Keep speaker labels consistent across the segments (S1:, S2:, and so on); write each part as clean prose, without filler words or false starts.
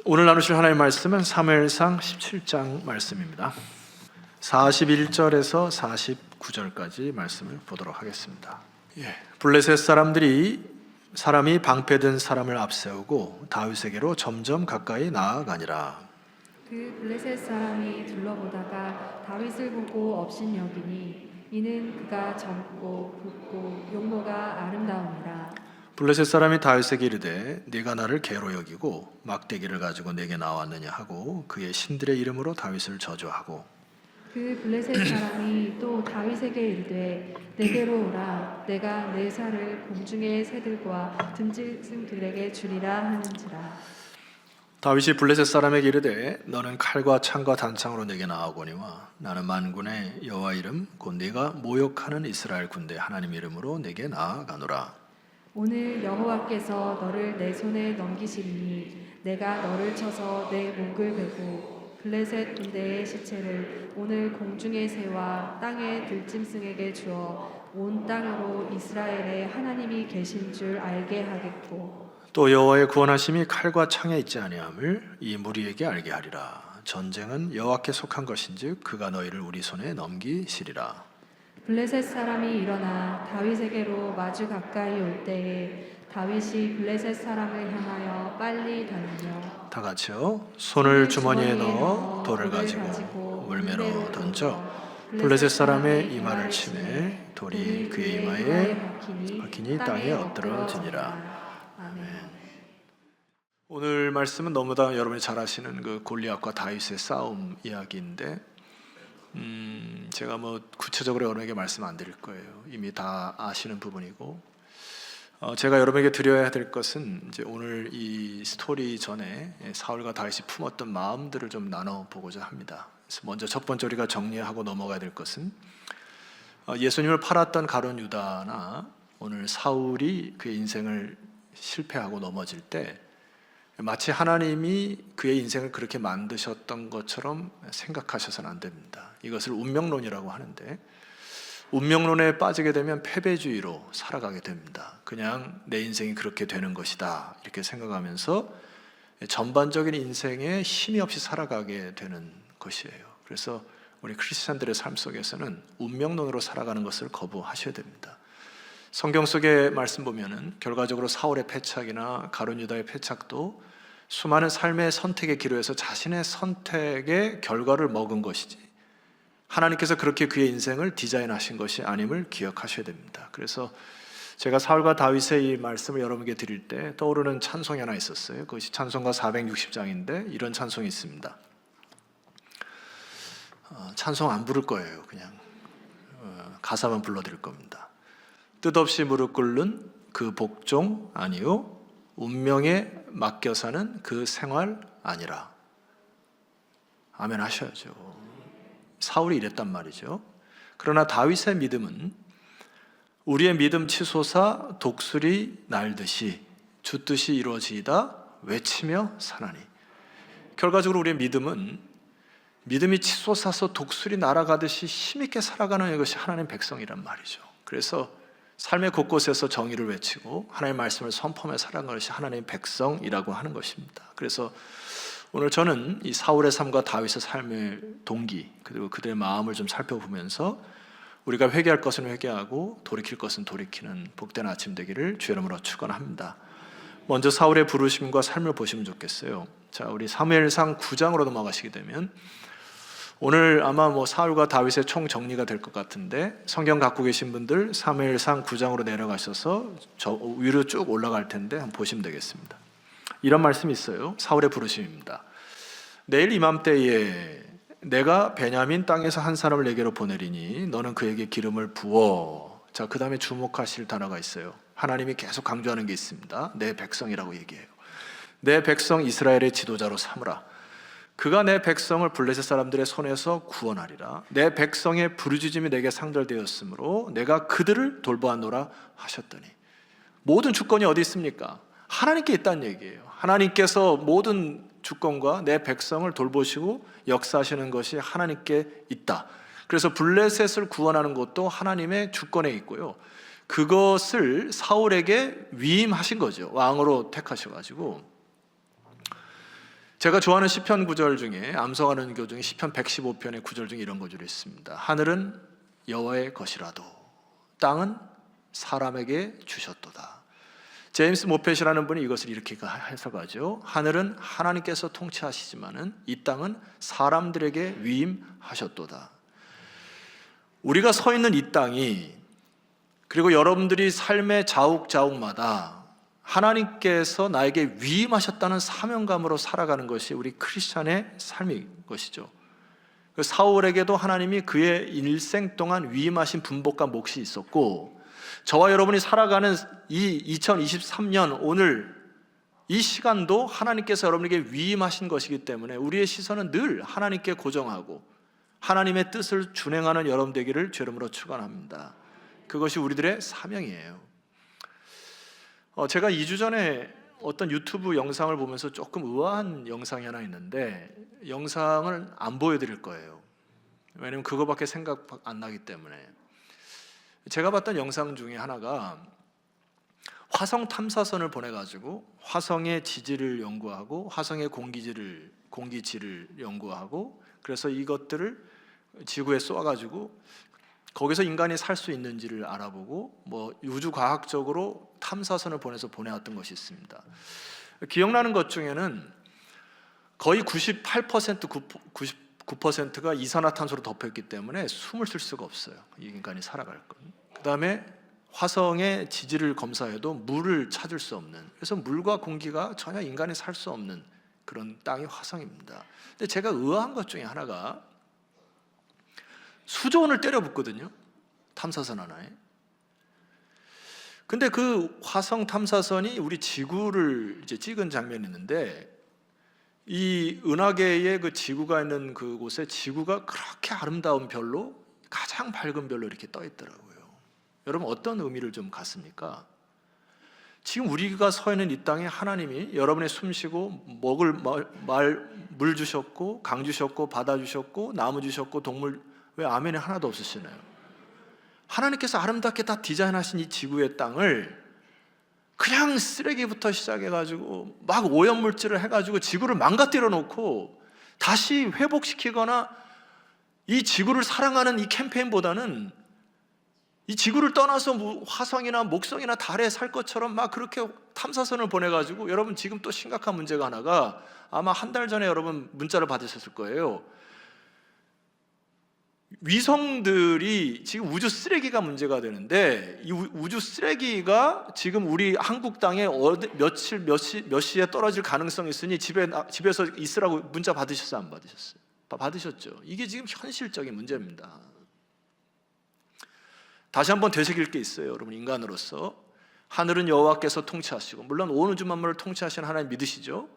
S1: 오늘 나누실 하나님의 말씀은 사무엘상 17장 말씀입니다. 41절에서 49절까지 말씀을 보도록 하겠습니다. 블레셋 사람이 방패든 사람을 앞세우고 다윗에게로 점점 가까이 나아가니라.
S2: 그 블레셋 사람이 둘러보다가 다윗을 보고 업신여기니 이는 그가 젊고 붓고 용모가 아름다우니라.
S1: 블레셋 사람이 다윗에게 이르되 네가 나를 개로 여기고 막대기를 가지고 내게 나왔느냐 하고 그의 신들의 이름으로 다윗을 저주하고,
S2: 그 블레셋 사람이 또 다윗에게 이르되 내게로 오라. 내가 내 살을 공중의 새들과 듬짐승들에게 주리라 하는지라.
S1: 다윗이 블레셋 사람에게 이르되 너는 칼과 창과 단창으로 내게 나아오거니와 나는 만군의 여호와 이름 곧 네가 모욕하는 이스라엘 군대 하나님 이름으로 내게 나아가노라.
S2: 오늘 여호와께서 너를 내 손에 넘기시리니 내가 너를 쳐서 내 목을 베고 블레셋 군대의 시체를 오늘 공중의 새와 땅의 들짐승에게 주어 온 땅으로 이스라엘의 하나님이 계신 줄 알게 하겠고,
S1: 또 여호와의 구원하심이 칼과 창에 있지 아니함을 이 무리에게 알게 하리라. 전쟁은 여호와께 속한 것인즉 그가 너희를 우리 손에 넘기시리라.
S2: 블레셋 사람이 일어나 다윗에게로 마주 가까이 올 때에 다윗이 블레셋 사람을 향하여 빨리 달리며
S1: 다 같이요. 손을 주머니에 넣어 돌을 가지고 물매로 던져 블레셋 사람의 이마를 치매 돌이 그의 이마에 박히니 땅에 엎드러지니라.
S2: 아멘.
S1: 오늘 말씀은 너무나 여러분이 잘 아시는 그 골리앗과 다윗의 싸움 이야기인데, 제가 구체적으로 여러분에게 말씀 안 드릴 거예요. 이미 다 아시는 부분이고, 제가 여러분에게 드려야 될 것은 이제 오늘 이 스토리 전에 사울과 다윗이 품었던 마음들을 좀 나눠보고자 합니다. 그래서 먼저 첫 번째 우리가 정리하고 넘어가야 될 것은 예수님을 팔았던 가룟 유다나 오늘 사울이 그의 인생을 실패하고 넘어질 때 마치 하나님이 그의 인생을 그렇게 만드셨던 것처럼 생각하셔서는 안 됩니다. 이것을 운명론이라고 하는데, 운명론에 빠지게 되면 패배주의로 살아가게 됩니다. 그냥 내 인생이 그렇게 되는 것이다 이렇게 생각하면서 전반적인 인생에 힘이 없이 살아가게 되는 것이에요. 그래서 우리 크리스찬들의 삶 속에서는 운명론으로 살아가는 것을 거부하셔야 됩니다. 성경 속의 말씀 보면은 결과적으로 사울의 패착이나 가룟 유다의 패착도 수많은 삶의 선택의 기로에서 자신의 선택의 결과를 먹은 것이지 하나님께서 그렇게 그의 인생을 디자인하신 것이 아님을 기억하셔야 됩니다. 그래서 제가 사울과 다윗의 이 말씀을 여러분에게 드릴 때 떠오르는 찬송이 하나 있었어요. 그것이 찬송가 460장인데 이런 찬송이 있습니다. 찬송 안 부를 거예요. 그냥 가사만 불러드릴 겁니다. 뜻없이 무릎 꿇는 그 복종 아니요 운명에 맡겨 사는 그 생활 아니라. 아멘 하셔야죠. 사울이 이랬단 말이죠. 그러나 다윗의 믿음은 우리의 믿음 치솟아 독수리 날듯이 주 뜻이 이루어지이다 외치며 사나니. 결과적으로 우리의 믿음이 치솟아서 독수리 날아가듯이 힘있게 살아가는 이것이 하나님 백성이란 말이죠. 그래서 삶의 곳곳에서 정의를 외치고 하나님의 말씀을 선포하며 살아가는 것이 하나님의 백성이라고 하는 것입니다. 그래서 오늘 저는 이 사울의 삶과 다윗의 삶의 동기 그리고 그들의 마음을 좀 살펴보면서 우리가 회개할 것은 회개하고 돌이킬 것은 돌이키는 복된 아침 되기를 주의 이름으로 축원합니다. 먼저 사울의 부르심과 삶을 보시면 좋겠어요. 자, 우리 사무엘상 9장으로 넘어가시게 되면 오늘 아마 사울과 다윗의 총 정리가 될 것 같은데, 성경 갖고 계신 분들 사무엘상 9장으로 내려가셔서 저 위로 쭉 올라갈 텐데 한번 보시면 되겠습니다. 이런 말씀이 있어요. 사울의 부르심입니다. 내일 이맘때에 내가 베냐민 땅에서 한 사람을 내게로 보내리니 너는 그에게 기름을 부어. 자, 그 다음에 주목하실 단어가 있어요. 하나님이 계속 강조하는 게 있습니다. 내 백성이라고 얘기해요. 내 백성 이스라엘의 지도자로 삼으라. 그가 내 백성을 블레셋 사람들의 손에서 구원하리라. 내 백성의 부르짖음이 내게 상달되었으므로 내가 그들을 돌보았노라 하셨더니. 모든 주권이 어디 있습니까? 하나님께 있다는 얘기예요. 하나님께서 모든 주권과 내 백성을 돌보시고 역사하시는 것이 하나님께 있다. 그래서 블레셋을 구원하는 것도 하나님의 주권에 있고요. 그것을 사울에게 위임하신 거죠. 왕으로 택하셔가지고 제가 좋아하는 시편 구절 중에 암송하는 교 중에 시편 115편의 구절 중에 이런 구절이 있습니다. 하늘은 여호와의 것이라도 땅은 사람에게 주셨도다. 제임스 모펫이라는 분이 이것을 이렇게 해석하죠. 하늘은 하나님께서 통치하시지만은 이 땅은 사람들에게 위임하셨도다. 우리가 서 있는 이 땅이, 그리고 여러분들이 삶의 자욱자욱마다 하나님께서 나에게 위임하셨다는 사명감으로 살아가는 것이 우리 크리스찬의 삶인 것이죠. 사울에게도 하나님이 그의 일생 동안 위임하신 분복과 몫이 있었고, 저와 여러분이 살아가는 이 2023년 오늘 이 시간도 하나님께서 여러분에게 위임하신 것이기 때문에 우리의 시선은 늘 하나님께 고정하고 하나님의 뜻을 준행하는 여러분 되기를 주 이름으로 축원합니다. 그것이 우리들의 사명이에요. 제가 2주 전에 어떤 유튜브 영상을 보면서 조금 의아한 영상이 하나 있는데, 영상을 안 보여드릴 거예요. 왜냐면 그거밖에 생각 안 나기 때문에. 제가 봤던 영상 중에 하나가 화성 탐사선을 보내가지고 화성의 지질을 연구하고 화성의 공기질을 연구하고, 그래서 이것들을 지구에 쏘아가지고 거기서 인간이 살 수 있는지를 알아보고 우주과학적으로 탐사선을 보내서 보내왔던 것이 있습니다. 기억나는 것 중에는 거의 98%, 99%가 이산화탄소로 덮여있기 때문에 숨을 쉴 수가 없어요. 이 인간이 살아갈 건. 그 다음에 화성의 지질을 검사해도 물을 찾을 수 없는, 그래서 물과 공기가 전혀 인간이 살 수 없는 그런 땅이 화성입니다. 근데 제가 의아한 것 중에 하나가 수조원을 때려 붓거든요. 탐사선 하나에. 근데 그 화성 탐사선이 우리 지구를 이제 찍은 장면이 있는데, 이 은하계의 그 지구가 있는 그곳에 지구가 그렇게 아름다운 별로, 가장 밝은 별로 이렇게 떠 있더라고요. 여러분 어떤 의미를 좀 갖습니까? 지금 우리가 서 있는 이 땅에 하나님이 여러분의 숨쉬고 먹을 물 주셨고, 강 주셨고, 바다 주셨고, 나무 주셨고, 동물, 왜 아멘이 하나도 없으시나요? 하나님께서 아름답게 다 디자인하신 이 지구의 땅을 그냥 쓰레기부터 시작해가지고 막 오염물질을 해가지고 지구를 망가뜨려 놓고 다시 회복시키거나 이 지구를 사랑하는 이 캠페인보다는 이 지구를 떠나서 화성이나 목성이나 달에 살 것처럼 막 그렇게 탐사선을 보내가지고, 여러분 지금 또 심각한 문제가 하나가, 아마 한 달 전에 여러분 문자를 받으셨을 거예요. 위성들이 지금 우주 쓰레기가 문제가 되는데, 이 우주 쓰레기가 지금 우리 한국 땅에 며칠 몇 시에 떨어질 가능성이 있으니 집에서 있으라고 문자 받으셨어요? 안 받으셨어요? 받으셨죠? 이게 지금 현실적인 문제입니다. 다시 한번 되새길 게 있어요. 여러분, 인간으로서 하늘은 여호와께서 통치하시고, 물론 온 우주 만물을 통치하시는 하나님 믿으시죠?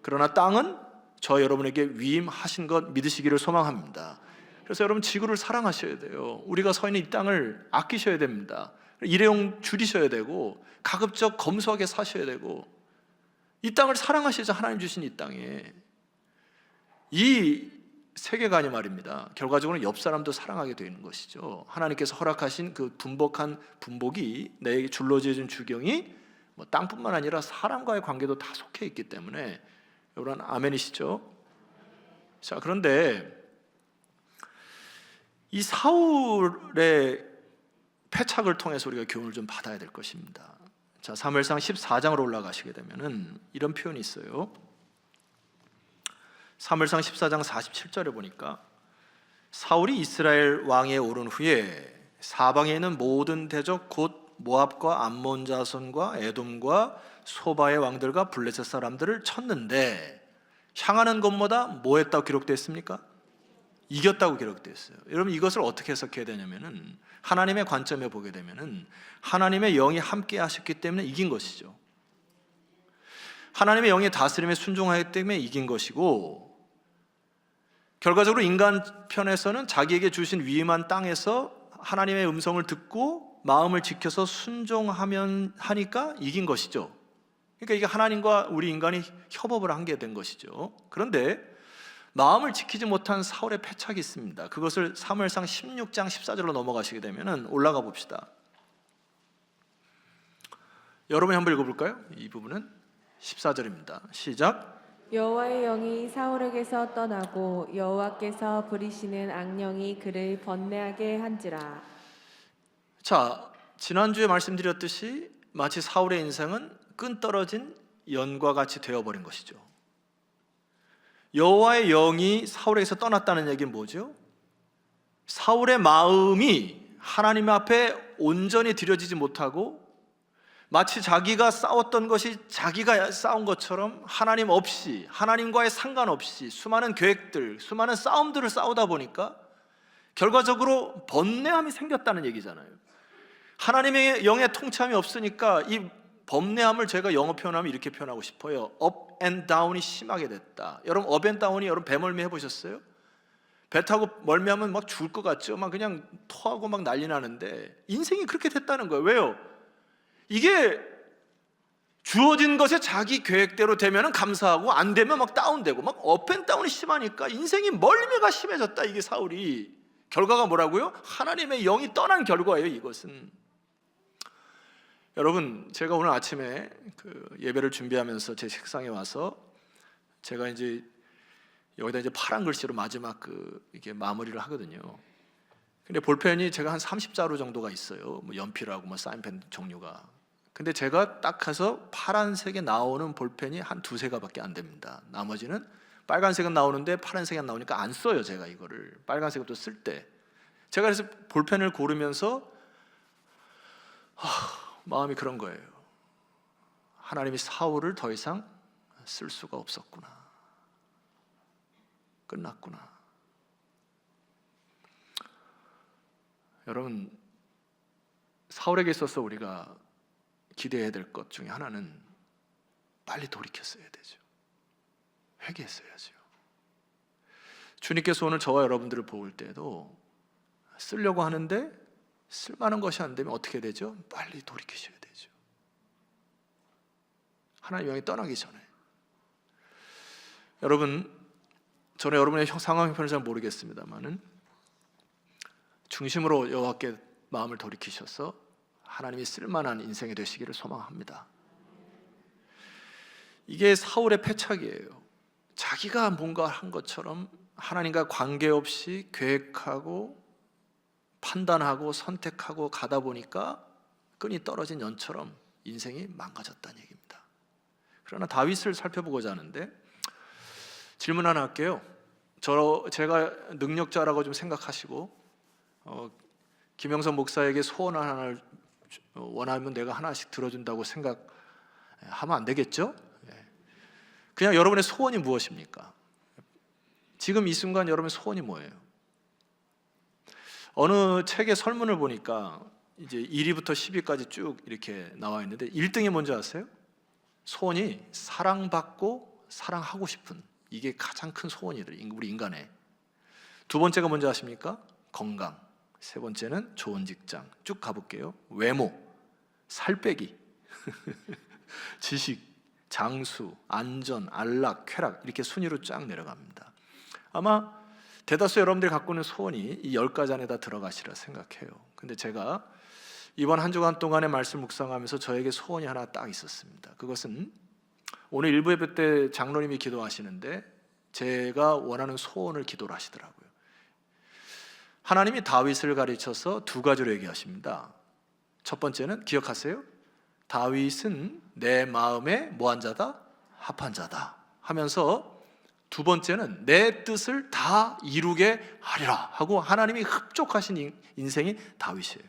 S1: 그러나 땅은 저 여러분에게 위임하신 것 믿으시기를 소망합니다. 그래서 여러분 지구를 사랑하셔야 돼요. 우리가 서 있는 이 땅을 아끼셔야 됩니다. 일회용 줄이셔야 되고, 가급적 검소하게 사셔야 되고, 이 땅을 사랑하셔야죠. 하나님 주신 이 땅에. 이 세계관이 말입니다, 결과적으로 옆 사람도 사랑하게 되는 것이죠. 하나님께서 허락하신 그 분복이 내게 줄로지어진 주경이 땅뿐만 아니라 사람과의 관계도 다 속해 있기 때문에, 여러분 아멘이시죠? 자, 그런데 이 사울의 패착을 통해서 우리가 교훈을 좀 받아야 될 것입니다. 자, 사무엘상 14장으로 올라가시게 되면은 이런 표현이 있어요. 사무엘상 14장 47절에 보니까, 사울이 이스라엘 왕에 오른 후에 사방에 있는 모든 대적 곧 모압과 암몬 자손과 에돔과 소바의 왕들과 블레셋 사람들을 쳤는데, 향하는 곳마다 뭐 했다고 기록되어 있습니까? 이겼다고 기록되어 있어요. 여러분 이것을 어떻게 해석해야 되냐면은, 하나님의 관점에 보게 되면은 하나님의 영이 함께 하셨기 때문에 이긴 것이죠. 하나님의 영의 다스림에 순종하기 때문에 이긴 것이고, 결과적으로 인간 편에서는 자기에게 주신 위임한 땅에서 하나님의 음성을 듣고 마음을 지켜서 순종하면 하니까 이긴 것이죠. 그러니까 이게 하나님과 우리 인간이 협업을 한 게 된 것이죠. 그런데 마음을 지키지 못한 사울의 패착이 있습니다. 그것을 사무엘상 16장 14절로 넘어가시게 되면 올라가 봅시다. 여러분이 한번 읽어볼까요? 이 부분은 14절입니다. 시작.
S3: 여호와의 영이 사울에게서 떠나고 여호와께서 부리시는 악령이 그를 번뇌하게 한지라.
S1: 자, 지난주에 말씀드렸듯이 마치 사울의 인생은 끈 떨어진 연과 같이 되어버린 것이죠. 여호와의 영이 사울에게서 떠났다는 얘기는 뭐죠? 사울의 마음이 하나님 앞에 온전히 드려지지 못하고 마치 자기가 싸웠던 것이 자기가 싸운 것처럼 하나님 없이, 하나님과의 상관없이 수많은 계획들, 수많은 싸움들을 싸우다 보니까 결과적으로 번뇌함이 생겼다는 얘기잖아요. 하나님의 영의 통참이 없으니까 이 번뇌함을 제가 영어 표현하면 이렇게 표현하고 싶어요. 업 앤 다운이 심하게 됐다. 여러분, 업 앤 다운이 여러분 배멀미 해보셨어요? 배 타고 멀미하면 막 죽을 것 같죠? 막 그냥 토하고 막 난리 나는데 인생이 그렇게 됐다는 거예요. 왜요? 이게 주어진 것에 자기 계획대로 되면 감사하고 안 되면 막 다운되고 막 업 앤 다운이 심하니까 인생이 멀미가 심해졌다. 이게 사울이. 결과가 뭐라고요? 하나님의 영이 떠난 결과예요. 이것은. 여러분, 제가 오늘 아침에 그 예배를 준비하면서 제 책상에 와서 제가 이제 여기다 이제 파란 글씨로 마지막 이게 마무리를 하거든요. 근데 볼펜이 제가 한 30자루 정도가 있어요. 뭐 연필하고 뭐 사인펜 종류가. 근데 제가 딱 해서 파란색에 나오는 볼펜이 한 두세 가밖에 안 됩니다. 나머지는 빨간색은 나오는데 파란색이 안 나오니까 안 써요. 제가 이거를 빨간색을 또 쓸 때. 제가 그래서 볼펜을 고르면서 마음이 그런 거예요. 하나님이 사울을 더 이상 쓸 수가 없었구나. 끝났구나. 여러분, 사울에게 있어서 우리가 기대해야 될 것 중에 하나는 빨리 돌이켰어야 되죠. 회개했어야죠. 주님께서 오늘 저와 여러분들을 볼 때도 쓰려고 하는데 쓸만한 것이 안 되면 어떻게 되죠? 빨리 돌이키셔야 되죠. 하나님의 영이 떠나기 전에. 여러분, 저는 여러분의 상황 형편을 잘 모르겠습니다만은 중심으로 여호와께 마음을 돌이키셔서 하나님이 쓸만한 인생이 되시기를 소망합니다. 이게 사울의 패착이에요. 자기가 뭔가 한 것처럼 하나님과 관계없이 계획하고 판단하고 선택하고 가다 보니까 끈이 떨어진 연처럼 인생이 망가졌다는 얘기입니다. 그러나 다윗을 살펴보고자 하는데 질문 하나 할게요. 제가 능력자라고 좀 생각하시고 김영선 목사에게 소원 하나를 원하면 내가 하나씩 들어준다고 생각하면 안 되겠죠? 그냥 여러분의 소원이 무엇입니까? 지금 이 순간 여러분의 소원이 뭐예요? 어느 책의 설문을 보니까 이제 1위부터 10위까지 쭉 이렇게 나와 있는데 1등이 뭔지 아세요? 소원이 사랑받고 사랑하고 싶은, 이게 가장 큰 소원이래요. 우리 인간의. 두 번째가 뭔지 아십니까? 건강. 세 번째는 좋은 직장. 쭉 가볼게요. 외모, 살 빼기, 지식, 장수, 안전, 안락, 쾌락, 이렇게 순위로 쫙 내려갑니다. 아마 대다수 여러분들이 갖고 있는 소원이 이 10가지 안에 다 들어가시라 생각해요. 근데 제가 이번 한 주간 동안의 말씀 묵상하면서 저에게 소원이 하나 딱 있었습니다. 그것은 오늘 일부 예배 때 장로님이 기도하시는데 제가 원하는 소원을 기도를 하시더라고요. 하나님이 다윗을 가르쳐서 두 가지로 얘기하십니다. 첫 번째는 기억하세요? 다윗은 내 마음에 뭐한 자다? 합한 자다 하면서 두 번째는 내 뜻을 다 이루게 하리라 하고 하나님이 흡족하신 인생이 다윗이에요.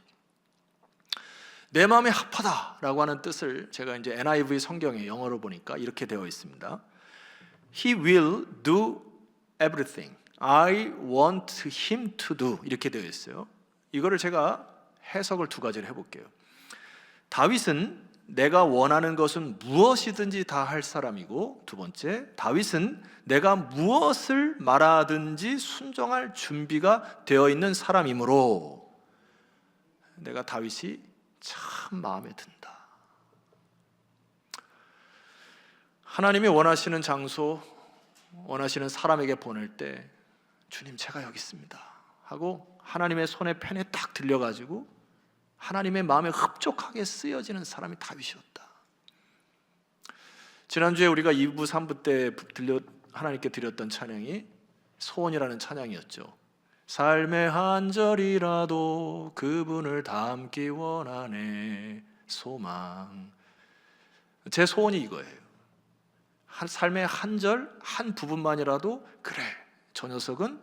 S1: 내 마음에 합하다라고 하는 뜻을 제가 이제 NIV 성경에 영어로 보니까 이렇게 되어 있습니다. He will do everything I want him to do, 이렇게 되어 있어요. 이거를 제가 해석을 두 가지로 해볼게요. 다윗은 내가 원하는 것은 무엇이든지 다 할 사람이고, 두 번째, 다윗은 내가 무엇을 말하든지 순종할 준비가 되어 있는 사람이므로 내가 다윗이 참 마음에 든다. 하나님이 원하시는 장소, 원하시는 사람에게 보낼 때 주님 제가 여기 있습니다 하고 하나님의 손에 펜에 딱 들려가지고 하나님의 마음에 흡족하게 쓰여지는 사람이 다윗이었다. 지난주에 우리가 2부 3부 때 하나님께 드렸던 찬양이 소원이라는 찬양이었죠. 삶의 한 절이라도 그분을 닮기 원하네 소망. 제 소원이 이거예요. 삶의 한 절, 한 부분만이라도 그래, 저 녀석은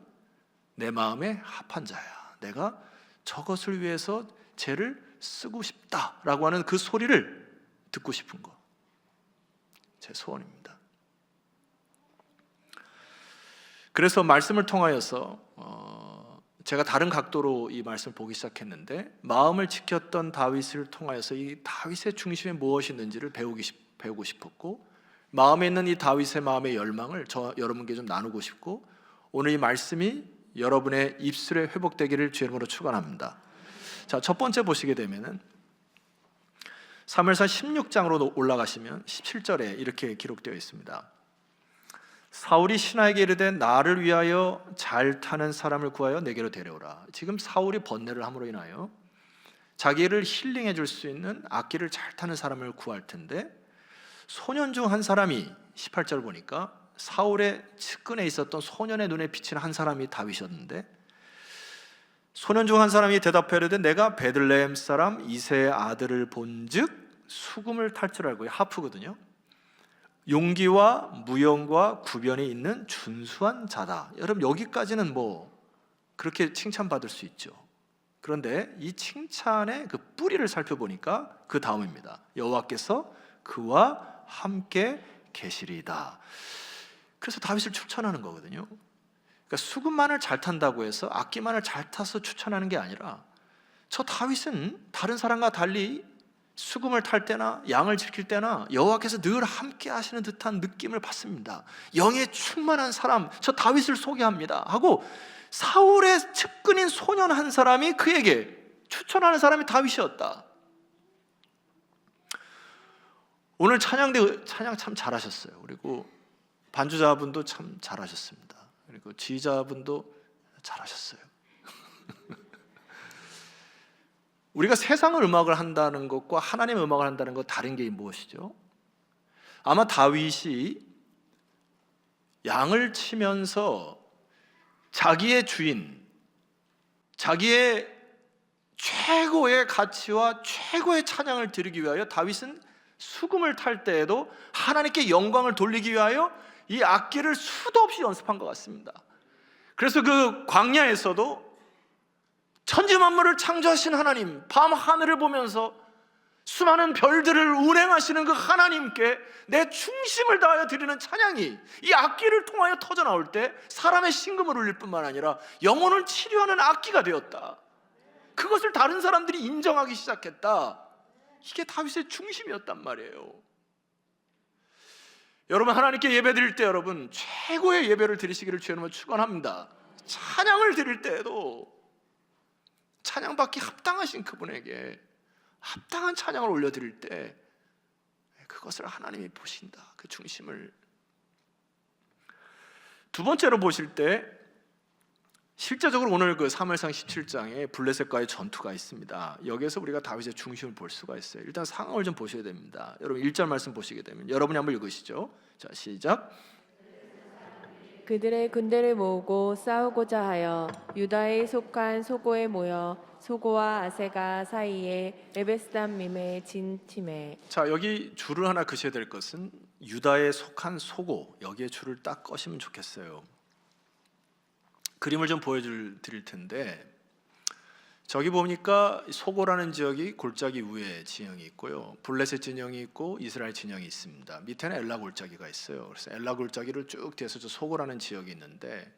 S1: 내 마음에 합한 자야. 내가 저것을 위해서 죄를 쓰고 싶다라고 하는 그 소리를 듣고 싶은 거. 제 소원입니다. 그래서 말씀을 통하여서 제가 다른 각도로 이 말씀을 보기 시작했는데, 마음을 지켰던 다윗을 통하여서 이 다윗의 중심에 무엇이 있는지를 배우고 싶었고, 마음에 있는 이 다윗의 마음의 열망을 여러분께 좀 나누고 싶고, 오늘 이 말씀이 여러분의 입술에 회복되기를 주의 이름으로 축원합니다. 자, 첫 번째 보시게 되면은 사무엘상 16장으로 올라가시면 17절에 이렇게 기록되어 있습니다. 사울이 신하에게 이르되 나를 위하여 잘 타는 사람을 구하여 내게로 데려오라. 지금 사울이 번뇌를 함으로 인하여 자기를 힐링해 줄 수 있는 악기를 잘 타는 사람을 구할 텐데, 소년 중 한 사람이 18절 보니까 사울의 측근에 있었던 소년의 눈에 비치는 한 사람이 다윗이었는데, 소년 중 한 사람이 대답하여 이르되 내가 베들레헴 사람 이새의 아들을 본즉 수금을 탈 줄 알고, 하프거든요. 용기와 무용과 구변이 있는 준수한 자다. 여러분, 여기까지는 뭐 그렇게 칭찬받을 수 있죠. 그런데 이 칭찬의 그 뿌리를 살펴보니까 그 다음입니다. 여호와께서 그와 함께 계시리이다. 그래서 다윗을 추천하는 거거든요. 그러니까 수금만을 잘 탄다고 해서 악기만을 잘 타서 추천하는 게 아니라, 저 다윗은 다른 사람과 달리 수금을 탈 때나 양을 지킬 때나 여호와께서 늘 함께 하시는 듯한 느낌을 받습니다. 영에 충만한 사람, 저 다윗을 소개합니다 하고, 사울의 측근인 소년 한 사람이 그에게 추천하는 사람이 다윗이었다. 오늘 찬양 참 잘하셨어요. 그리고 반주자분도 참 잘하셨습니다. 그리고 지휘자분도 잘하셨어요. 우리가 세상의 음악을 한다는 것과 하나님의 음악을 한다는 것, 다른 게 무엇이죠? 아마 다윗이 양을 치면서 자기의 주인, 자기의 최고의 가치와 최고의 찬양을 드리기 위하여, 다윗은 수금을 탈 때에도 하나님께 영광을 돌리기 위하여 이 악기를 수도 없이 연습한 것 같습니다. 그래서 그 광야에서도 천지 만물을 창조하신 하나님, 밤 하늘을 보면서 수많은 별들을 운행하시는 그 하나님께 내 중심을 다하여 드리는 찬양이 이 악기를 통하여 터져 나올 때 사람의 심금을 울릴 뿐만 아니라 영혼을 치료하는 악기가 되었다. 그것을 다른 사람들이 인정하기 시작했다. 이게 다윗의 중심이었단 말이에요. 여러분, 하나님께 예배 드릴 때 여러분 최고의 예배를 드리시기를 주의 이름으로 축원합니다. 찬양을 드릴 때에도 찬양받기 합당하신 그분에게 합당한 찬양을 올려드릴 때 그것을 하나님이 보신다. 그 중심을. 두 번째로 보실 때, 실제적으로 오늘 그 사무엘상 17장에 블레셋과의 전투가 있습니다. 여기에서 우리가 다윗의 중심을 볼 수가 있어요. 일단 상황을 좀 보셔야 됩니다. 여러분 1절 말씀 보시게 되면, 여러분이 한번 읽으시죠. 자, 시작.
S3: 그들의 군대를 모으고 싸우고자 하여 유다에 속한 소고에 모여 소고와 아세가 사이에 에베스담밈에 진침해.
S1: 자, 여기 줄을 하나 그셔야 될 것은 유다에 속한 소고, 여기에 줄을 딱 꺼시면 좋겠어요. 그림을 좀 보여드릴 텐데, 저기 보니까 소고라는 지역이 골짜기 위에 진영이 있고요, 블레셋 진영이 있고 이스라엘 진영이 있습니다. 밑에는 엘라 골짜기가 있어요. 그래서 엘라 골짜기를 쭉 뒤에서 저 소고라는 지역이 있는데,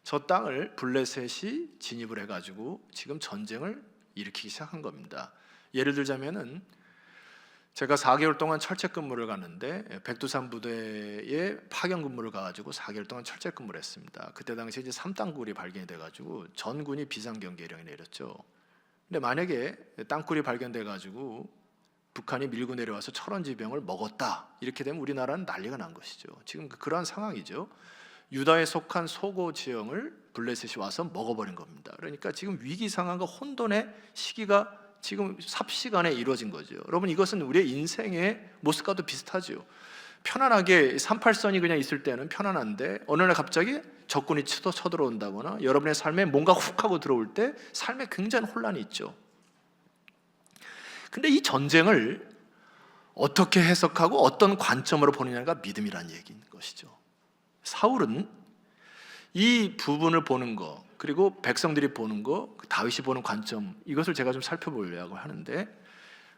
S1: 저 땅을 블레셋이 진입을 해가지고 지금 전쟁을 일으키기 시작한 겁니다. 예를 들자면은, 제가 4개월 동안 철책 근무를 갔는데 백두산 부대에 파견 근무를 가가지고 4개월 동안 철책 근무를 했습니다. 그때 당시에 이제 3땅굴이 발견이 돼가지고 전군이 비상경계령이 내렸죠. 근데 만약에 땅굴이 발견돼가지고 북한이 밀고 내려와서 철원지병을 먹었다, 이렇게 되면 우리나라는 난리가 난 것이죠. 지금 그러한 상황이죠. 유다에 속한 소고 지형을 블레셋이 와서 먹어버린 겁니다. 그러니까 지금 위기 상황과 혼돈의 시기가 지금 삽시간에 이루어진 거죠. 여러분, 이것은 우리의 인생의 모습과도 비슷하죠. 편안하게 38선이 그냥 있을 때는 편안한데 어느 날 갑자기 적군이 쳐들어온다거나 여러분의 삶에 뭔가 훅 하고 들어올 때 삶에 굉장한 혼란이 있죠. 근데 이 전쟁을 어떻게 해석하고 어떤 관점으로 보느냐가 믿음이라는 얘기인 것이죠. 사울은 이 부분을 보는 거, 그리고 백성들이 보는 거, 다윗이 보는 관점, 이것을 제가 좀 살펴보려고 하는데,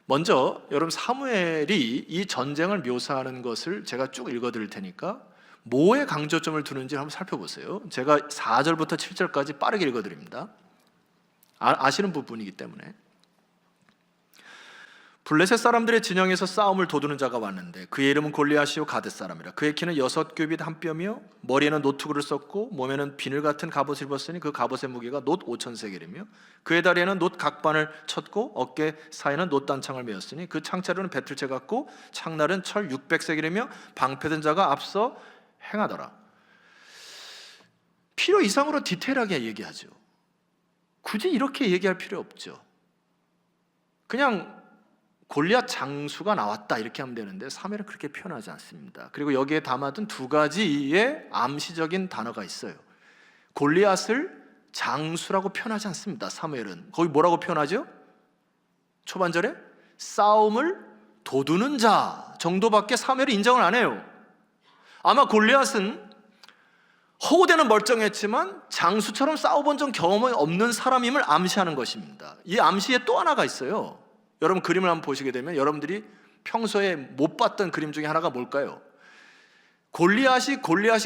S1: 먼저 여러분 사무엘이 이 전쟁을 묘사하는 것을 제가 쭉 읽어드릴 테니까 뭐에 강조점을 두는지 한번 살펴보세요. 제가 4절부터 7절까지 빠르게 읽어드립니다. 아시는 부분이기 때문에. 블레셋 사람들의 진영에서 싸움을 도두는 자가 왔는데 그의 이름은 골리앗이요 가뎃 사람이라. 그의 키는 6규빗 한 뼘이요 머리에는 노투구를 썼고 몸에는 비늘 같은 갑옷을 입었으니 그 갑옷의 무게가 놋 5,000세겔이며 그의 다리에는 놋 각반을 쳤고 어깨 사이는 놋 단창을 메었으니 그 창자루는 배틀채 같고 창날은 철 600세겔이며 방패든 자가 앞서 행하더라. 필요 이상으로 디테일하게 얘기하죠. 굳이 이렇게 얘기할 필요 없죠. 그냥 골리앗 장수가 나왔다 이렇게 하면 되는데 사무엘은 그렇게 표현하지 않습니다. 그리고 여기에 담아둔 두 가지의 암시적인 단어가 있어요. 골리앗을 장수라고 표현하지 않습니다. 사무엘은 거기 뭐라고 표현하죠? 초반절에 싸움을 도두는 자 정도밖에 사무엘이 인정을 안 해요. 아마 골리앗은 허우대는 멀쩡했지만 장수처럼 싸워본 적 경험이 없는 사람임을 암시하는 것입니다. 이 암시에 또 하나가 있어요. 여러분 그림을 한번 보시게 되면 여러분들이 평소에 못 봤던 그림 중에 하나가 뭘까요? 골리앗이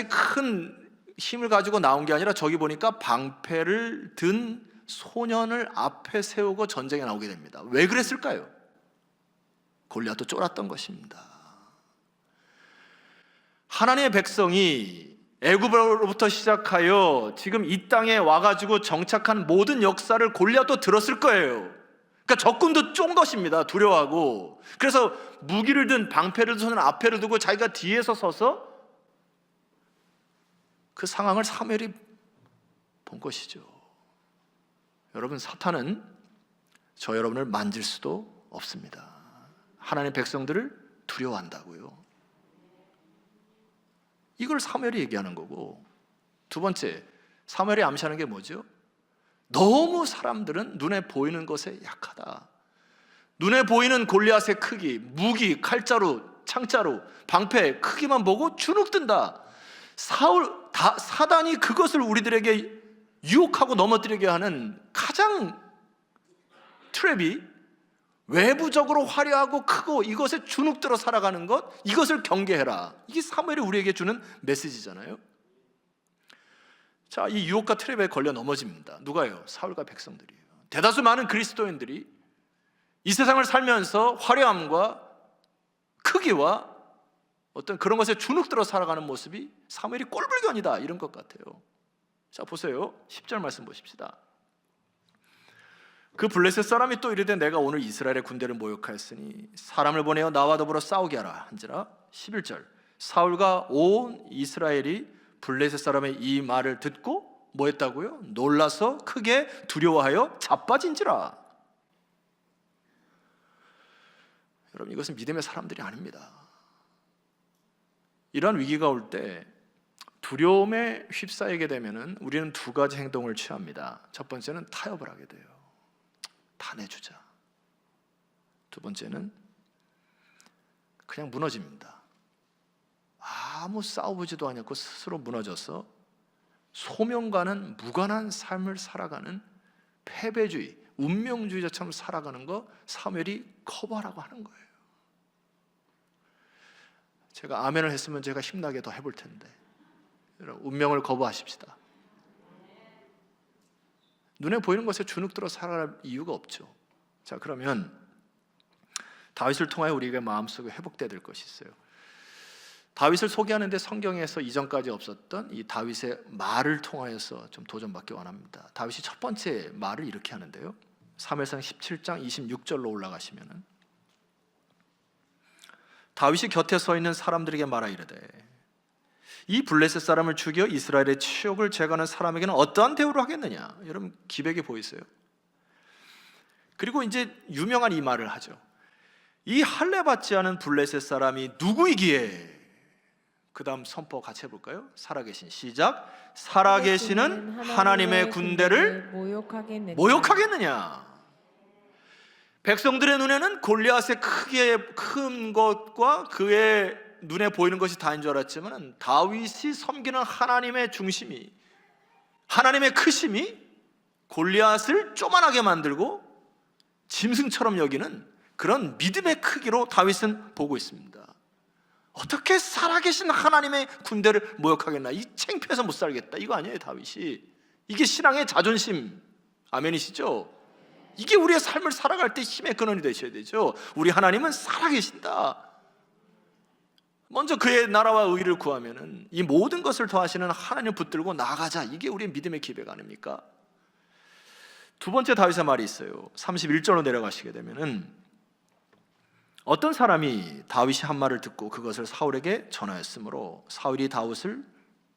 S1: 큰 힘을 가지고 나온 게 아니라 저기 보니까 방패를 든 소년을 앞에 세우고 전쟁에 나오게 됩니다. 왜 그랬을까요? 골리앗도 쫄았던 것입니다. 하나님의 백성이 애굽으로부터 시작하여 지금 이 땅에 와가지고 정착한 모든 역사를 골리앗도 들었을 거예요. 그러니까 적군도 쫀 것입니다. 두려워하고. 그래서 무기를 든 방패를 든 앞에를 두고 자기가 뒤에서 서서 그 상황을 사무엘이 본 것이죠. 여러분 사탄은 저 여러분을 만질 수도 없습니다. 하나님의 백성들을 두려워한다고요. 이걸 사무엘이 얘기하는 거고, 두 번째 사무엘이 암시하는 게 뭐죠? 너무 사람들은 눈에 보이는 것에 약하다. 눈에 보이는 골리앗의 크기, 무기, 칼자루, 창자루, 방패 크기만 보고 주눅든다. 사단이 그것을 우리들에게 유혹하고 넘어뜨리게 하는 가장 트랩이 외부적으로 화려하고 크고 이것에 주눅들어 살아가는 것, 이것을 경계해라. 이게 사무엘이 우리에게 주는 메시지잖아요. 자, 이 유혹과 트랩에 걸려 넘어집니다. 누가요? 사울과 백성들이에요. 대다수 많은 그리스도인들이 이 세상을 살면서 화려함과 크기와 어떤 그런 것에 주눅들어 살아가는 모습이 사무엘이 꼴불견이다 이런 것 같아요. 자, 보세요. 10절 말씀 보십시다. 그 블레셋 사람이 또 이르되 내가 오늘 이스라엘의 군대를 모욕하였으니 사람을 보내어 나와 더불어 싸우게 하라 한지라. 11절 사울과 온 이스라엘이 블레셋 사람의 이 말을 듣고 뭐 했다고요? 놀라서 크게 두려워하여 자빠진지라. 여러분 이것은 믿음의 사람들이 아닙니다. 이러한 위기가 올 때 두려움에 휩싸이게 되면은 우리는 두 가지 행동을 취합니다. 첫 번째는 타협을 하게 돼요. 다 내주자. 두 번째는 그냥 무너집니다. 아무 싸워보지도 않았고 스스로 무너져서 소명과는 무관한 삶을 살아가는 패배주의, 운명주의자처럼 살아가는 거 사무엘이 커버하라고 하는 거예요. 제가 아멘을 했으면 제가 힘나게 더 해볼 텐데, 여러분 운명을 거부하십시다. 눈에 보이는 것에 주눅들어 살아갈 이유가 없죠. 자, 그러면 다윗을 통하여 우리가 마음속에 회복돼야 될 것이 있어요. 다윗을 소개하는데 성경에서 이전까지 없었던 이 다윗의 말을 통하여서 좀 도전받기 원합니다. 다윗이 첫 번째 말을 이렇게 하는데요. 사무엘상 17장 26절로 올라가시면은 다윗이 곁에 서 있는 사람들에게 말하 이르되 이 블레셋 사람을 죽여 이스라엘의 치욕을 제거하는 사람에게는 어떠한 대우를 하겠느냐. 여러분 기백이 보이세요? 그리고 이제 유명한 이 말을 하죠. 이 할례 받지 않은 블레셋 사람이 누구이기에 그 다음 선포 같이 해볼까요? 살아계신, 시작. 살아계시는 하나님의 군대를 모욕하겠느냐? 백성들의 눈에는 골리앗의 크게 큰 것과 그의 눈에 보이는 것이 다인 줄 알았지만 다윗이 섬기는 하나님의 중심이, 하나님의 크심이 골리앗을 쪼만하게 만들고 짐승처럼 여기는 그런 믿음의 크기로 다윗은 보고 있습니다. 어떻게 살아계신 하나님의 군대를 모욕하겠나? 이 창피해서 못 살겠다, 이거 아니에요 다윗이. 이게 신앙의 자존심, 아멘이시죠? 이게 우리의 삶을 살아갈 때 힘의 근원이 되셔야 되죠. 우리 하나님은 살아계신다. 먼저 그의 나라와 의를 구하면은 이 모든 것을 더하시는 하나님을 붙들고 나가자, 이게 우리의 믿음의 기백 아닙니까? 두 번째 다윗의 말이 있어요. 31절로 내려가시게 되면은 어떤 사람이 다윗이 한 말을 듣고 그것을 사울에게 전하였으므로 사울이 다윗을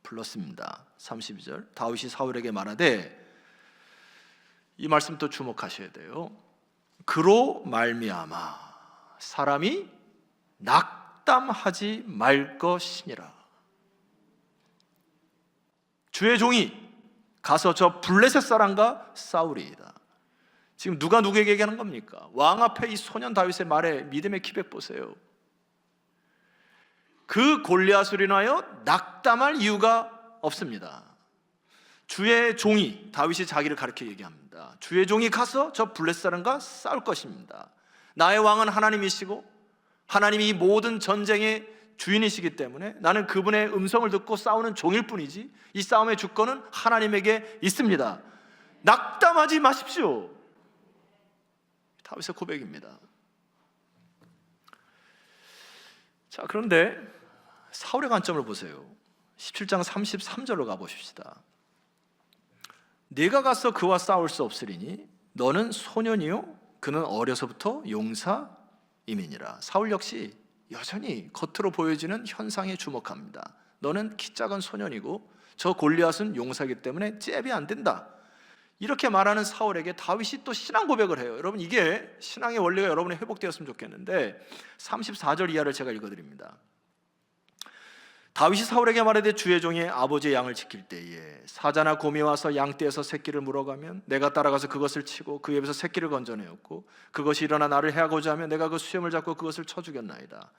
S1: 불렀습니다. 32절, 다윗이 사울에게 말하되, 이 말씀 또 주목하셔야 돼요. 그로 말미암아 사람이 낙담하지 말 것이니라. 주의 종이 가서 저 블레셋 사람과 싸우리이다. 지금 누가 누구에게 얘기하는 겁니까? 왕 앞에 이 소년 다윗의 말에 믿음의 기백 보세요. 그 골리앗으로 인하여 낙담할 이유가 없습니다. 주의 종이, 다윗이 자기를 가리켜 얘기합니다. 주의 종이 가서 저 블레셋 사람과 싸울 것입니다. 나의 왕은 하나님이시고 하나님이 이 모든 전쟁의 주인이시기 때문에 나는 그분의 음성을 듣고 싸우는 종일 뿐이지 이 싸움의 주권은 하나님에게 있습니다. 낙담하지 마십시오. 다윗의 고백입니다. 자, 그런데 사울의 관점을 보세요. 17장 33절로 가보십시다. 네가 가서 그와 싸울 수 없으리니 너는 소년이요 그는 어려서부터 용사임이니라. 사울 역시 여전히 겉으로 보여지는 현상에 주목합니다. 너는 키 작은 소년이고 저 골리앗은 용사이기 때문에 잽이 안 된다. 이렇게 말하는 사울에게 다윗이 또 신앙 고백을 해요. 여러분, 이게 신앙의 원리가 여러분에 회복되었으면 좋겠는데 34절 이하를 제가 읽어드립니다. 다윗이 사울에게 말하되 주의 종이 아버지의 양을 지킬 때에 사자나 곰이 와서 양떼에서 새끼를 물어가면 내가 따라가서 그것을 치고 그 입에서 새끼를 건져내었고 그것이 일어나 나를 해하고자 하면 내가 그 수염을 잡고 그것을 쳐 죽였나이다.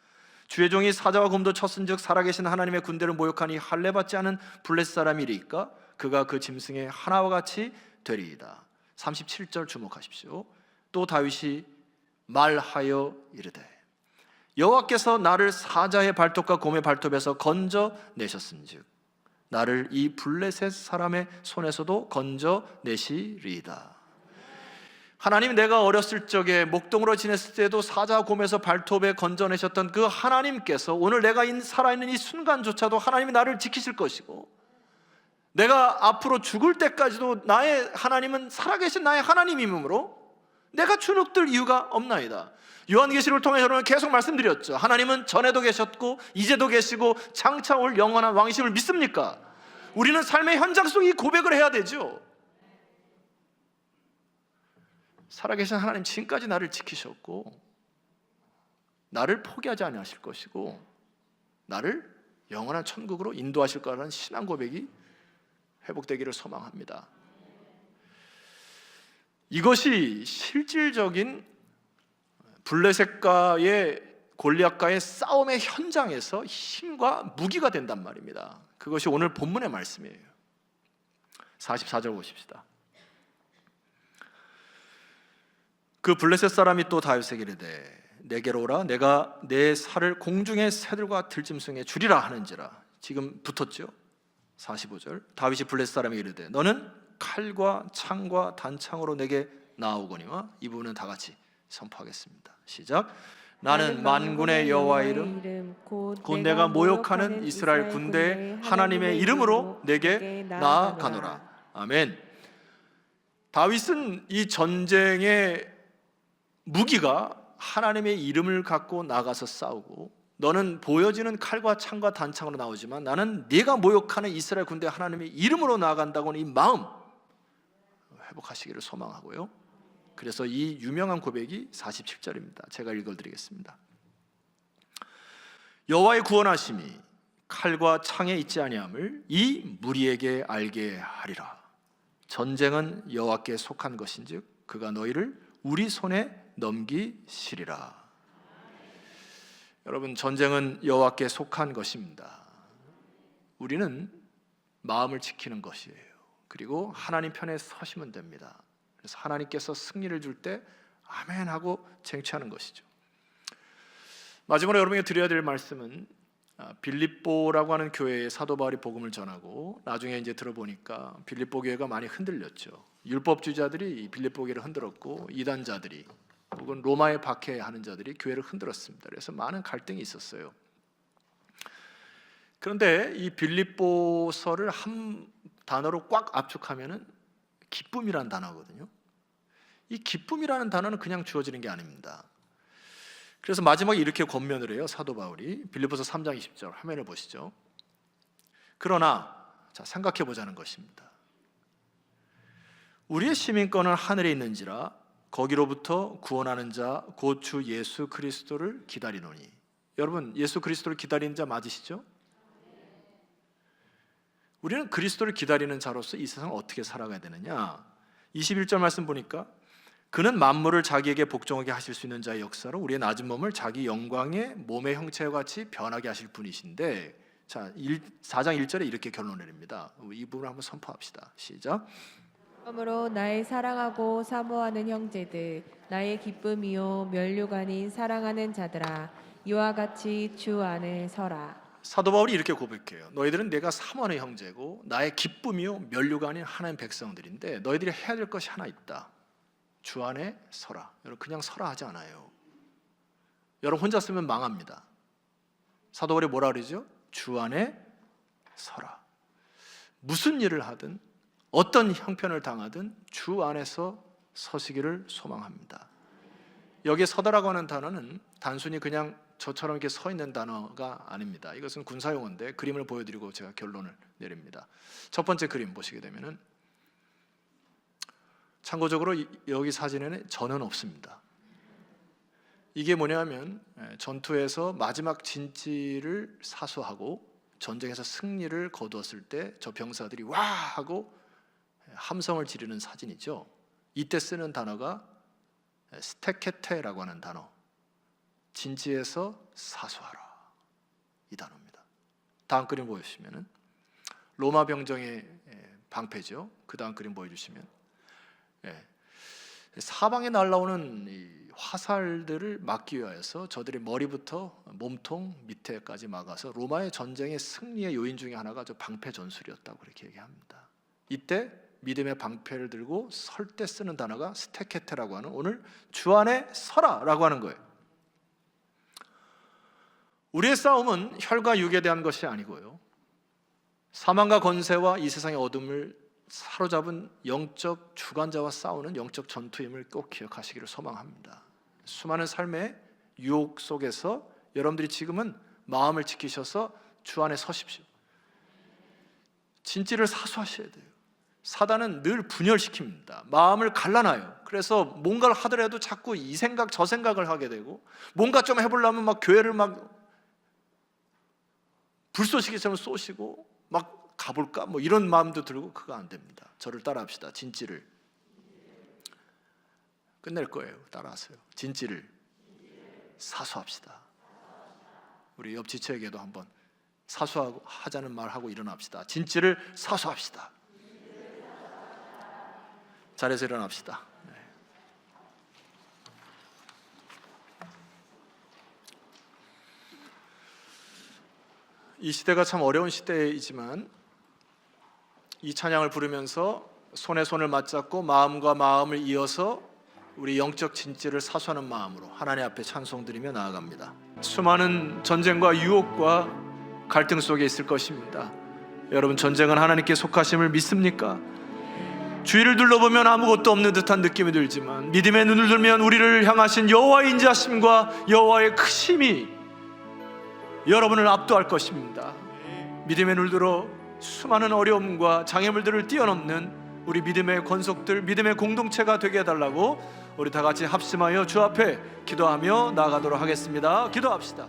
S1: 주의 종이 사자와 곰도 쳤은즉 살아계신 하나님의 군대를 모욕하니 할례받지 않은 블레셋 사람이리까 그가 그 짐승의 하나와 같이 되리이다. 37절 주목하십시오. 또 다윗이 말하여 이르되 여호와께서 나를 사자의 발톱과 곰의 발톱에서 건져내셨은즉 나를 이 블레셋 사람의 손에서도 건져내시리이다. 하나님, 내가 어렸을 적에 목동으로 지냈을 때도 사자 곰에서 발톱에 건져내셨던 그 하나님께서 오늘 내가 살아있는 이 순간조차도 하나님이 나를 지키실 것이고 내가 앞으로 죽을 때까지도 나의 하나님은 살아계신 나의 하나님이므로 내가 주눅들 이유가 없나이다. 요한계시록을 통해 여러분 계속 말씀드렸죠. 하나님은 전에도 계셨고 이제도 계시고 장차 올 영원한 왕이심을 믿습니까? 우리는 삶의 현장 속에 이 고백을 해야 되죠. 살아계신 하나님, 지금까지 나를 지키셨고 나를 포기하지 아니하실 것이고 나를 영원한 천국으로 인도하실 거라는 신앙 고백이 회복되기를 소망합니다. 이것이 실질적인 블레셋과의 골리앗과의 싸움의 현장에서 힘과 무기가 된단 말입니다. 그것이 오늘 본문의 말씀이에요. 44절 보십시다. 그 블레셋 사람이 또 다윗에게 이르되 내게로 오라. 내가 내 살을 공중의 새들과 들짐승에 주리라 하는지라. 지금 붙었죠. 45절, 다윗이 블레셋 사람에게 이르되 너는 칼과 창과 단창으로 내게 나아오거니와. 이 부분은 다 같이 선포하겠습니다. 시작. 나는 만군의 여호와의 이름 곧 내가 모욕하는 이스라엘 군대의 하나님의 이름으로 내게 나아가노라. 아멘. 다윗은 이 전쟁의 무기가 하나님의 이름을 갖고 나가서 싸우고 너는 보여지는 칼과 창과 단창으로 나오지만 나는 네가 모욕하는 이스라엘 군대 하나님의 이름으로 나아간다고는 이 마음 회복하시기를 소망하고요. 그래서 이 유명한 고백이 47절입니다. 제가 읽어드리겠습니다. 여호와의 구원하심이 칼과 창에 있지 아니함을 이 무리에게 알게 하리라. 전쟁은 여호와께 속한 것인즉 그가 너희를 우리 손에 넘기시리라. 여러분, 전쟁은 여호와께 속한 것입니다. 우리는 마음을 지키는 것이에요. 그리고 하나님 편에 서시면 됩니다. 그래서 하나님께서 승리를 줄 때 아멘 하고 쟁취하는 것이죠. 마지막으로 여러분에게 드려야 될 말씀은 빌립보라고 하는 교회에 사도 바울이 복음을 전하고 나중에 이제 들어보니까 빌립보 교회가 많이 흔들렸죠. 율법주의자들이 빌립보 교회를 흔들었고 이단자들이 혹은 로마에 박해하는 자들이 교회를 흔들었습니다. 그래서 많은 갈등이 있었어요. 그런데 이 빌립보서를 한 단어로 꽉 압축하면은 기쁨이라는 단어거든요. 이 기쁨이라는 단어는 그냥 주어지는 게 아닙니다. 그래서 마지막에 이렇게 권면을 해요. 사도 바울이 빌립보서 3장 20절 화면을 보시죠. 그러나 자, 생각해 보자는 것입니다. 우리의 시민권은 하늘에 있는지라 거기로부터 구원하는 자 곧 주 예수 그리스도를 기다리노니. 여러분, 예수 그리스도를 기다리는 자 맞으시죠? 우리는 그리스도를 기다리는 자로서 이 세상을 어떻게 살아가야 되느냐? 21절 말씀 보니까 그는 만물을 자기에게 복종하게 하실 수 있는 자의 역사로 우리의 낮은 몸을 자기 영광의 몸의 형체와 같이 변하게 하실 분이신데, 자, 4장 1절에 이렇게 결론을 내립니다. 이 부분을 한번 선포합시다. 시작.
S3: 그러므로 나의 사랑하고 사모하는 형제들, 나의 기쁨이요 면류가 아닌 사랑하는 자들아, 이와 같이 주 안에 서라.
S1: 사도 바울이 이렇게 고백해요. 너희들은 내가 사모하는 형제고 나의 기쁨이요 면류가 아닌 하나님 백성들인데 너희들이 해야 될 것이 하나 있다. 주 안에 서라. 여러분, 그냥 서라 하지 않아요. 여러분 혼자 쓰면 망합니다. 사도 바울이 뭐라 그러죠? 주 안에 서라. 무슨 일을 하든 어떤 형편을 당하든 주 안에서 서시기를 소망합니다. 여기에 서다라고 하는 단어는 단순히 그냥 저처럼 이렇게 서 있는 단어가 아닙니다. 이것은 군사용어인데 그림을 보여드리고 제가 결론을 내립니다. 첫 번째 그림 보시게 되면은 참고적으로 여기 사진에는 전은 없습니다. 이게 뭐냐면 전투에서 마지막 진지를 사수하고 전쟁에서 승리를 거두었을 때 저 병사들이 와 하고 함성을 지르는 사진이죠. 이때 쓰는 단어가 스테케테라고 하는 단어, 진지에서 사수하라, 이 단어입니다. 다음 그림 보여주시면은 로마 병정의 방패죠. 그 다음 그림 보여주시면 사방에 날라오는 이 화살들을 막기 위하여서 저들의 머리부터 몸통 밑에까지 막아서 로마의 전쟁의 승리의 요인 중에 하나가 저 방패 전술이었다고 그렇게 얘기합니다. 이때 믿음의 방패를 들고 설 때 쓰는 단어가 스테케테라고 하는, 오늘 주 안에 서라라고 하는 거예요. 우리의 싸움은 혈과 육에 대한 것이 아니고요, 사망과 권세와 이 세상의 어둠을 사로잡은 영적 주관자와 싸우는 영적 전투임을 꼭 기억하시기를 소망합니다. 수많은 삶의 유혹 속에서 여러분들이 지금은 마음을 지키셔서 주 안에 서십시오. 진지를 사수하셔야 돼요. 사단은 늘 분열시킵니다. 마음을 갈라놔요. 그래서 뭔가를 하더라도 자꾸 이 생각 저 생각을 하게 되고, 뭔가 좀 해보려면 막 교회를 막 불쏘시개처럼 쏘시고 막 가볼까 뭐 이런 마음도 들고, 그거 안 됩니다. 저를 따라합시다. 진지를 끝낼 거예요. 따라하세요. 진지를 사수합시다. 우리 옆 지체에게도 한번 사수하고 하자는 말 하고 일어납시다. 진지를 사수합시다. 자리에서 일어납시다. 네. 이 시대가 참 어려운 시대이지만 이 찬양을 부르면서 손에 손을 맞잡고 마음과 마음을 이어서 우리 영적 진지를 사수하는 마음으로 하나님 앞에 찬송드리며 나아갑니다. 수많은 전쟁과 유혹과 갈등 속에 있을 것입니다. 여러분, 전쟁은 하나님께 속하심을 믿습니까? 주위를 둘러보면 아무것도 없는 듯한 느낌이 들지만 믿음의 눈을 들면 우리를 향하신 여호와의 인자하심과 여호와의 크심이 여러분을 압도할 것입니다. 믿음의 눈을 들어 수많은 어려움과 장애물들을 뛰어넘는 우리 믿음의 권속들, 믿음의 공동체가 되게 해달라고 우리 다 같이 합심하여 주 앞에 기도하며 나아가도록 하겠습니다. 기도합시다.